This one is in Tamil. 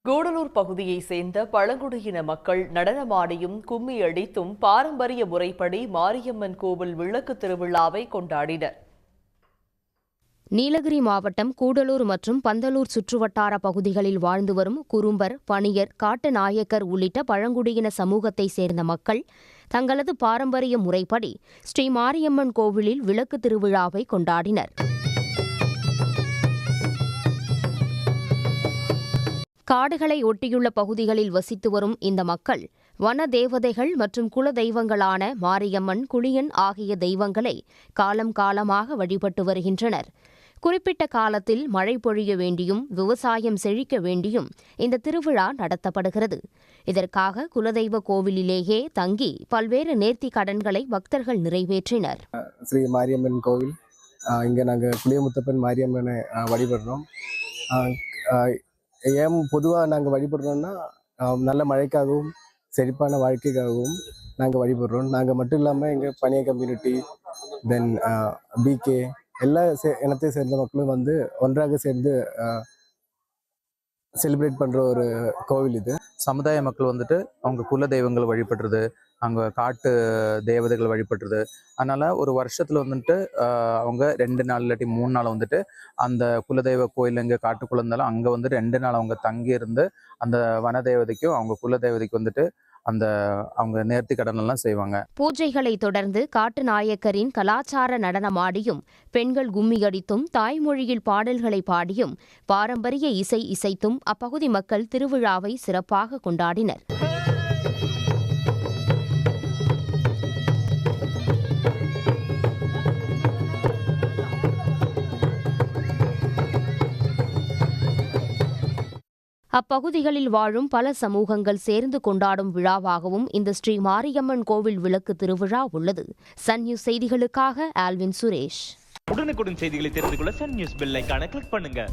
கூடலூர் பகுதியைச் சேர்ந்த பழங்குடியின மக்கள் நடனமாடியும் கும்மி அடித்தும் பாரம்பரிய முறைப்படி மாரியம்மன் கோவில் விளக்கு திருவிழாவை கொண்டாடினர். நீலகிரி மாவட்டம் கூடலூர் மற்றும் பந்தலூர் சுற்றுவட்டார பகுதிகளில் வாழ்ந்து வரும் குறும்பர், பணியர், காட்டுநாயக்கர் உள்ளிட்ட பழங்குடியின சமூகத்தைச் சேர்ந்த மக்கள் தங்களது பாரம்பரிய முறைப்படி ஸ்ரீ மாரியம்மன் கோவிலில் விளக்கு திருவிழாவை கொண்டாடினர். காடுகளை ஒட்டியுள்ள பகுதிகளில் வசித்து வரும் இந்த மக்கள் வன தேவதைகள் மற்றும் குல தெய்வங்களான மாரியம்மன், குளியன் ஆகிய தெய்வங்களை காலம் காலமாக வழிபட்டு வருகின்றனர். குறிப்பிட்ட காலத்தில் மழை பொழிய வேண்டியும் விவசாயம் செழிக்க வேண்டியும் இந்த திருவிழா நடத்தப்படுகிறது. இதற்காக குலதெய்வ கோவிலிலேயே தங்கி பல்வேறு நேர்த்தி கடன்களை பக்தர்கள் நிறைவேற்றினர். ஸ்ரீ மாரியம்மன் கோவில், இங்கே நாங்கள் புளியமுத்தப்பன் மாரியம்மனை வழிபடுறோம். ஏன் பொதுவாக நாங்கள் வழிபடுறோம்னா நல்ல மழைக்காகவும் செழிப்பான வாழ்க்கைக்காகவும் நாங்கள் வழிபடுறோம். நாங்கள் மட்டும் இல்லாமல் எங்கள் பனிய கம்யூனிட்டி, தென் பிகே எல்லா இனத்தை சேர்ந்த மக்களும் வந்து ஒன்றாக சேர்ந்து செலிப்ரேட் பண்ணுற ஒரு கோவில் இது. சமுதாய மக்கள் வந்துட்டு அவங்க குல தெய்வங்களை வழிபடுறது, அங்கே காட்டு தேவதைகள் வழிபடுறது. அதனால் ஒரு வருஷத்தில் வந்துட்டு அவங்க 2 நாள் இல்லாட்டி 3 நாள் வந்துட்டு அந்த குலதெய்வ கோயில் எங்கே காட்டுக்குள்ள இருந்தாலும் அங்கே வந்துட்டு 2 நாள் அவங்க தங்கி இருந்து அந்த வன தேவதைக்கும் அவங்க குல தேவதைக்கு வந்துட்டு அவங்க நேர்த்தி கடன் எல்லாம் செய்வாங்க. பூஜைகளை தொடர்ந்து காட்டுநாயக்கரின் கலாச்சார நடனமாடியும், பெண்கள் கும்மி அடித்தும், தாய்மொழியில் பாடல்களை பாடியும், பாரம்பரிய இசை இசைத்தும் அப்பகுதி மக்கள் திருவிழாவை சிறப்பாக கொண்டாடினர். அப்பகுதிகளில் வாழும் பல சமூகங்கள் சேர்ந்து கொண்டாடும் விழாவாகவும் இந்த ஸ்ரீ மாரியம்மன் கோவில் விளக்கு திருவிழா உள்ளது. சன் நியூஸ் செய்திகளுக்காக ஆல்வின் சுரேஷ். உடனுக்குடன் செய்திகளை தெரிந்து கொள்ள சன் நியூஸ் பெல் ஐகானை கிளிக் பண்ணுங்க.